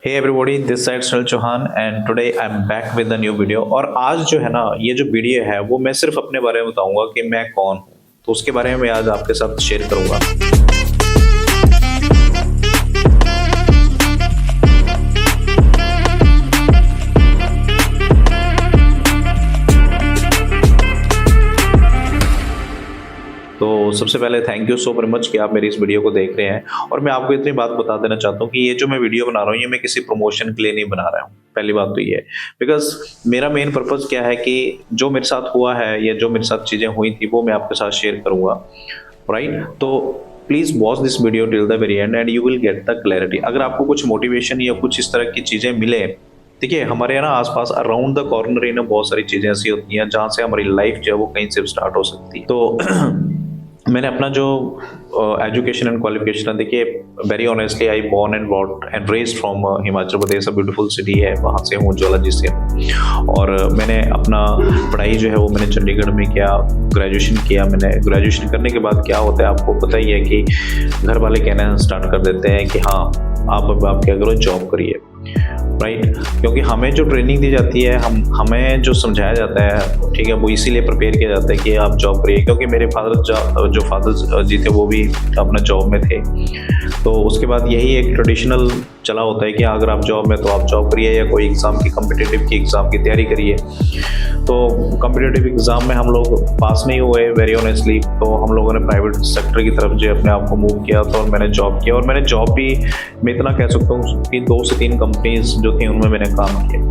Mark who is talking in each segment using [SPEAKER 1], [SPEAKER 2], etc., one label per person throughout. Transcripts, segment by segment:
[SPEAKER 1] Hey everybody, this side Sunil Chauhan and today I am back with a new video. और आज जो है ना, ये जो वीडियो है वो मैं सिर्फ अपने बारे में बताऊंगा कि मैं कौन हूँ। तो उसके बारे में मैं आज आपके साथ शेयर करूंगा। तो सबसे पहले thank you so very much कि आप मेरी इस वीडियो को देख रहे हैं। और मैं आपको इतनी बात बता देना चाहता हूँ कि ये जो मैं वीडियो बना रहा हूँ, ये मैं किसी प्रमोशन के लिए नहीं बना रहा हूँ। पहली बात तो ये है, बिकॉज मेरा मेन पर्पज क्या है कि जो मेरे साथ हुआ है या जो मेरे साथ चीज़ें हुई थी वो मैं आपके साथ शेयर करूँगा, राइट। तो please watch this video till the very and you will get the clarity. अगर आपको कुछ मोटिवेशन या कुछ इस तरह की चीज़ें मिले, देखिए हमारे यहाँ ना आसपास अराउंड द कॉर्नर ही ना बहुत सारी चीज़ें ऐसी होती हैं जहाँ से हमारी लाइफ जो है वो कहीं से स्टार्ट हो सकती है। तो मैंने अपना जो एजुकेशन एंड क्वालिफिकेशन है, देखिए very honestly I born and brought and raised from Himachal Pradesh, a beautiful city है, वहाँ से हूँ, ज्वालाजी से। और मैंने अपना पढ़ाई जो है वो मैंने चंडीगढ़ में किया, ग्रेजुएशन किया। मैंने ग्रेजुएशन करने के बाद क्या होता है आपको पता ही है कि घर वाले कहना स्टार्ट कर देते हैं कि हाँ आप क्या करो, जॉब करिए, राइट। क्योंकि हमें जो ट्रेनिंग दी जाती है, हमें जो समझाया जाता है, ठीक है, वो इसीलिए प्रिपेयर किया जाता है कि आप जॉब करिए। क्योंकि मेरे फादर जी थे वो भी अपना जॉब में थे। तो उसके बाद यही एक ट्रेडिशनल चला होता है कि अगर आप जॉब में तो आप जॉब करिए या कोई एग्ज़ाम की कॉम्पिटिटिव की एग्ज़ाम की तैयारी करिए। तो कॉम्पिटिटिव एग्ज़ाम में हम लोग पास नहीं हुए वेरी ऑनेस्टली, तो हम लोगों ने प्राइवेट सेक्टर की तरफ जो अपने आप को मूव किया। तो मैंने जॉब किया, और मैंने जॉब भी मैं इतना कह सकता हूँ कि 2 से 3 कंपनीज जो थी उनमें मैंने काम किया।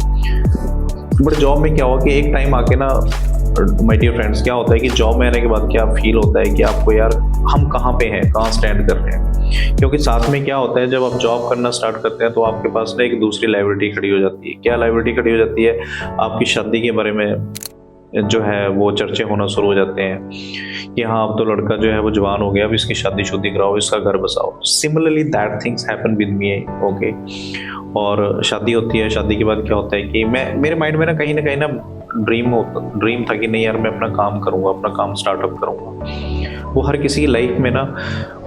[SPEAKER 1] बट जॉब में क्या हुआ कि एक टाइम आके ना, माय डियर फ्रेंड्स, क्या होता है कि जॉब में आने के बाद क्या फील होता है कि आपको यार हम कहाँ पे हैं, कहाँ स्टैंड कर रहे हैं। क्योंकि साथ में क्या होता है, जब आप जॉब करना स्टार्ट करते हैं तो आपके पास ना एक दूसरी लायबिलिटी खड़ी हो जाती है। क्या लायबिलिटी खड़ी हो जाती है? आपकी शादी के बारे में जो है वो चर्चे होना शुरू हो जाते हैं कि हाँ अब तो लड़का जो है वो जवान हो गया, अब इसकी शादी कराओ, इसका घर बसाओ। Similarly that things happen with me, okay. और शादी होती है, शादी के बाद क्या होता है कि मेरे माइंड में ना कहीं ना ड्रीम था कि नहीं यार मैं अपना काम करूँगा, अपना काम स्टार्टअप करूँगा। वो हर किसी की लाइफ में ना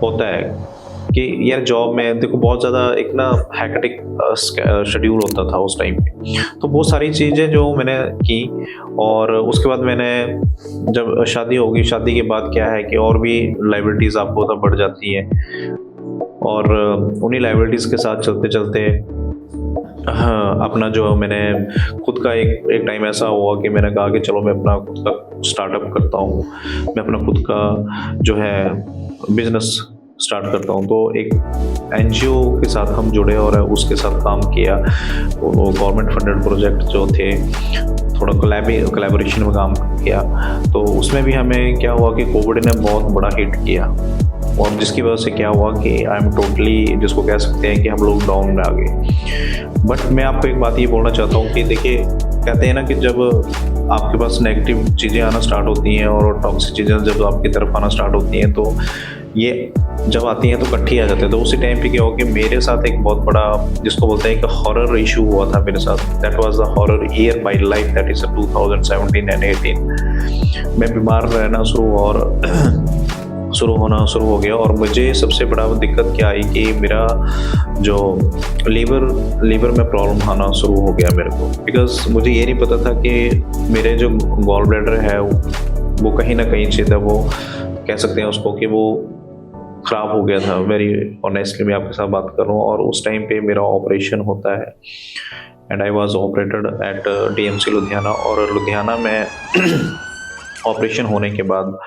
[SPEAKER 1] होता है कि यार जॉब में देखो बहुत ज़्यादा एक ना हैक्टिक शेड्यूल होता था उस टाइम पे। तो वो सारी चीज़ें जो मैंने की, और उसके बाद मैंने जब शादी होगी, शादी के बाद क्या है कि और भी लायबिलिटीज़ आपको तब बढ़ जाती हैं। और उन्हीं लायबिलिटीज़ के साथ चलते चलते हाँ अपना जो मैंने खुद का एक टाइम ऐसा हुआ कि मैंने कहा कि चलो मैं अपना खुद का स्टार्टअप करता हूँ, मैं अपना खुद का जो है बिजनेस स्टार्ट करता हूँ। तो एक एनजीओ के साथ हम जुड़े और उसके साथ काम किया। वो गवर्नमेंट फंडेड प्रोजेक्ट जो थे, थोड़ा कोलैबोरेशन में काम किया। तो उसमें भी हमें क्या हुआ कि कोविड ने बहुत बड़ा हिट किया, और जिसकी वजह से क्या हुआ कि आई एम टोटली, जिसको कह सकते हैं कि हम लोग डाउन में आ गए। बट मैं आपको एक बात ये बोलना चाहता हूँ कि देखिए कहते हैं ना कि जब आपके पास नेगेटिव चीज़ें आना स्टार्ट होती हैं और टॉक्सिक चीज़ें जब आपकी तरफ आना स्टार्ट होती हैं, तो ये जब आती हैं तो इकट्ठी आ जाते हैं। तो उसी टाइम पे क्या हुआ कि मेरे साथ एक बहुत बड़ा, जिसको बोलते हैं कि हॉरर इशू हुआ था मेरे साथ। That was the horror year my life, that is 2017 and 18। मैं बीमार रहना शुरू हो गया। और मुझे सबसे बड़ा दिक्कत क्या आई कि मेरा जो लीवर में प्रॉब्लम आना शुरू हो गया मेरे को। बिकॉज मुझे ये नहीं पता था कि मेरे जो गॉल ब्लैडर है वो कहीं ना कहीं से था, वो कह सकते हैं उसको कि वो ख़राब हो गया था। वेरी ऑनेस्टली मैं आपके साथ बात कर रहा हूँ। और उस टाइम पे मेरा ऑपरेशन होता है, and I was operated at DMC Ludhiana. और लुधियाना में ऑपरेशन होने के बाद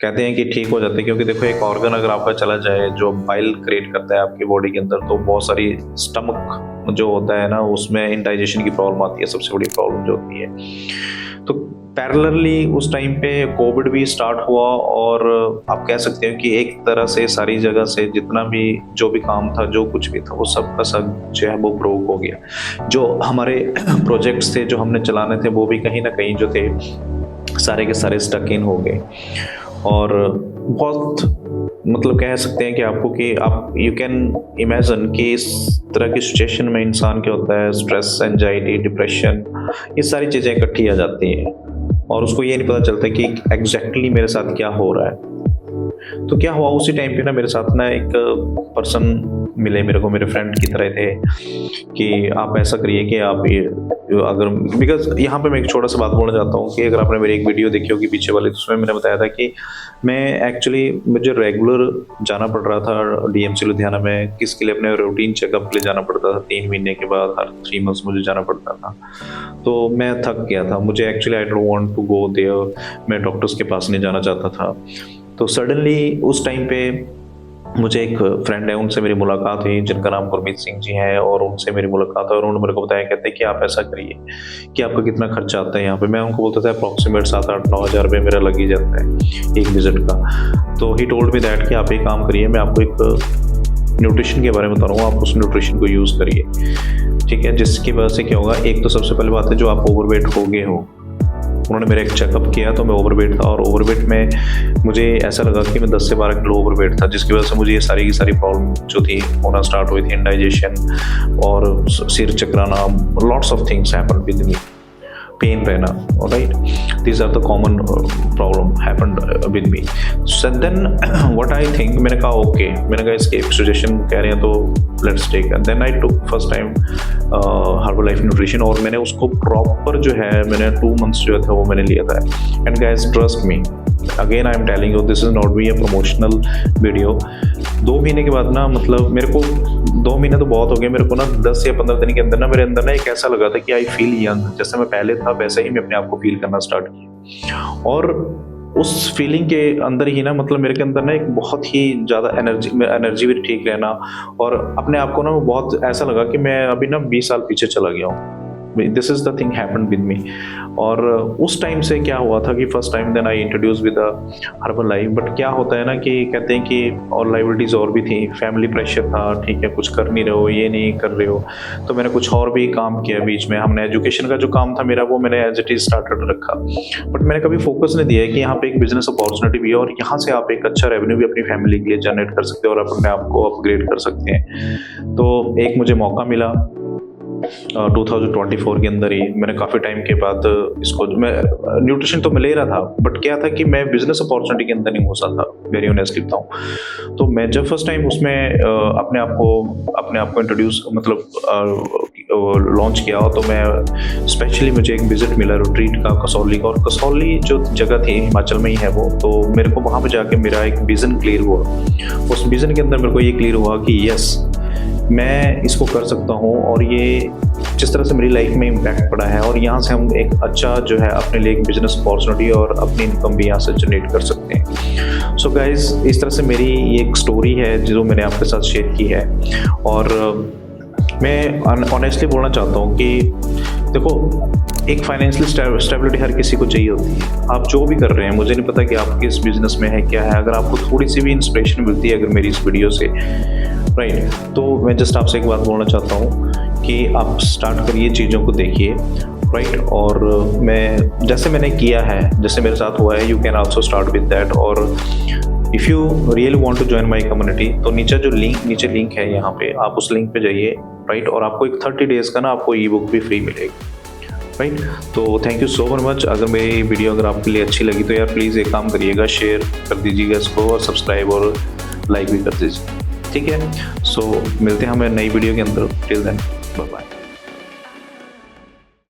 [SPEAKER 1] कहते हैं कि ठीक हो जाते हैं। क्योंकि देखो एक ऑर्गन अगर आपका चला जाए जो बाइल क्रिएट करता है आपकी बॉडी के अंदर, तो बहुत सारी स्टमक जो होता है ना उसमें इंडाइजेशन की प्रॉब्लम आती है, सबसे बड़ी प्रॉब्लम जो होती है। तो पैरेलली उस टाइम पे कोविड भी स्टार्ट हुआ, और आप कह सकते हो कि एक तरह से सारी जगह से जितना भी जो भी काम था, जो कुछ भी था, वो सब का सब जो है वो ब्रोक हो गया। जो हमारे प्रोजेक्ट्स थे जो हमने चलाने थे वो भी कहीं ना कहीं जो थे सारे के सारे स्टक इन हो गए। और बहुत मतलब कह सकते हैं कि आपको कि आप यू कैन इमेजिन कि इस तरह की सिचुएशन में इंसान क्या होता है, स्ट्रेस, एंजाइटी, डिप्रेशन, ये सारी चीज़ें इकट्ठी आ जाती हैं और उसको ये नहीं पता चलता कि एग्जैक्टली मेरे साथ क्या हो रहा है। तो क्या हुआ उसी टाइम पे ना मेरे साथ ना एक पर्सन मिले मेरे को, मेरे फ्रेंड की तरह थे कि आप ऐसा करिए कि आप ये अगर, बिकॉज यहाँ पे मैं एक छोटा सा बात बोलना चाहता हूँ कि अगर आपने मेरी एक वीडियो देखी होगी पीछे वाली, तो उसमें मैंने बताया था कि मैं एक्चुअली मुझे रेगुलर जाना पड़ रहा था डीएमसी लुधियाना में, किसके लिए, अपने रूटीन चेकअप के लिए जाना पड़ता था 3 महीने के बाद, हर 3 मंथ्स मुझे जाना पड़ता था। तो मैं थक गया था, मुझे actually I don't want to go there, मैं डॉक्टर्स के पास नहीं जाना चाहता था। तो सडनली उस टाइम पे मुझे एक फ्रेंड है, उनसे मेरी मुलाकात हुई जिनका नाम गुरमीत सिंह जी हैं, और उनसे मेरी मुलाकात है और उन्होंने मेरे को बताया, कहते हैं कि आप ऐसा करिए कि आपका कितना खर्चा आता है यहाँ पे। मैं उनको बोलता था अप्रॉक्सीमेट 7-8-9 हज़ार रुपये मेरा लग ही जाता है एक विजिट का। तो ही टोल्ड मी दैट कि आप एक काम करिए, मैं आपको एक न्यूट्रिशन के बारे में बता रहा हूँ, आप उस न्यूट्रिशन को यूज़ करिए, ठीक है। जिसकी वजह से क्या होगा, एक तो सबसे पहले बात है जो आप ओवरवेट हो गए हो, उन्होंने मेरा एक चेकअप किया तो मैं ओवरवेट था, और ओवरवेट में मुझे ऐसा लगा कि मैं 10 से 12 किलो ओवरवेट था, जिसकी वजह से मुझे ये सारी की सारी प्रॉब्लम जो थी होना स्टार्ट हुई थी, इंडाइजेशन और सिर चकराना, lots of things happened with me, pain रहना, right, these are the common problem happened with me. So then what I think, मैंने कहा ओके, मैंने कहा इसके सजेशन कह रहे हैं तो let's take, and then I took first time Herbalife nutrition, और मैंने उसको प्रॉपर जो है मैंने 2 मंथ्स जो था वो मैंने लिया था। And guys trust me, again I am telling you, this is not be A promotional video. 2 महीने के बाद ना, मतलब मेरे को 2 महीने तो बहुत हो गए, मेरे को ना 10 या 15 दिन के अंदर ना मेरे अंदर ना एक ऐसा लगा था कि आई फील यंग, जैसे मैं पहले था वैसे ही मैं अपने आप को फील करना स्टार्ट किया। और उस फीलिंग के अंदर ही ना, मतलब मेरे के अंदर ना एक बहुत ही ज़्यादा एनर्जी भी ठीक रहना, और अपने आप को ना बहुत ऐसा लगा कि मैं अभी ना 20 साल पीछे चला गया हूँ। This is the thing happened with me. और उस टाइम से क्या हुआ था कि first time then I introduce with herbal life, but क्या होता है ना कि कहते हैं कि और लाइबिलिटीज़ और भी थी, फैमिली प्रेशर था, ठीक है, कुछ कर नहीं रहे हो, ये नहीं कर रहे हो, तो मैंने कुछ और भी काम किया बीच में। हमने एजुकेशन का जो काम था मेरा, वो मैंने एज इट इज स्टार्टेड रखा, बट मैंने कभी फोकस नहीं दिया है कि यहाँ पे एक बिजनेस अपॉर्चुनिटी भी है, और यहाँ से आप एक अच्छा रेवेन्यू भी अपनी फैमिली के लिए जनरेट कर सकते हो और अपने आप को अपग्रेड कर सकते हैं। तो एक मुझे मौका मिला 2024 के अंदर ही, मैंने काफ़ी टाइम के बाद इसको, मैं न्यूट्रिशन तो मैं ले रहा था, बट क्या था कि मैं बिजनेस अपॉर्चुनिटी के अंदर नहीं घुसा था, वेरी ऑनेस्टली बताऊँ तो। मैं जब फर्स्ट टाइम उसमें अपने आप को इंट्रोड्यूस, मतलब लॉन्च किया, तो मैं स्पेशली मुझे एक विजिट मिला रिट्रीट का कसौली का, और कसौली जो जगह थी हिमाचल में ही है वो, तो मेरे को वहाँ पर जाके मेरा एक विज़न क्लियर हुआ। उस विज़न के अंदर मेरे को ये क्लियर हुआ कि यस, मैं इसको कर सकता हूँ, और ये जिस तरह से मेरी लाइफ में इम्पैक्ट पड़ा है, और यहाँ से हम एक अच्छा जो है अपने लिए एक बिजनेस अपॉर्चुनिटी और अपनी इनकम भी यहाँ से जनरेट कर सकते हैं। सो गाइज, इस तरह से मेरी ये एक स्टोरी है जो मैंने आपके साथ शेयर की है। और मैं ऑनेस्टली बोलना चाहता हूँ कि देखो, एक फाइनेंशियल स्टेबिलिटी हर किसी को चाहिए होती है। आप जो भी कर रहे हैं, मुझे नहीं पता कि आप किस बिजनेस में है क्या है, अगर आपको थोड़ी सी भी इंस्पिरेशन मिलती है अगर मेरी इस वीडियो से, राइट, तो मैं जस्ट आपसे एक बात बोलना चाहता हूँ कि आप स्टार्ट करिए, चीज़ों को देखिए, राइट। और मैं जैसे मैंने किया है, जैसे मेरे साथ हुआ है, you can also start with that. और if you really want to join my community, तो नीचे लिंक है यहाँ पे, आप उस लिंक पे जाइए, राइट, और आपको एक 30 डेज़ का ना आपको ई बुक भी फ्री मिलेगी, राइट। तो थैंक यू सो मच। अगर मेरी वीडियो अगर आपके लिए अच्छी लगी तो यार प्लीज़ एक काम करिएगा, शेयर कर दीजिएगा इसको, और सब्सक्राइब और लाइक भी कर दीजिए, ठीक है। सो मिलते हैं हमें नई वीडियो के अंदर, टिल देन बाय बाय।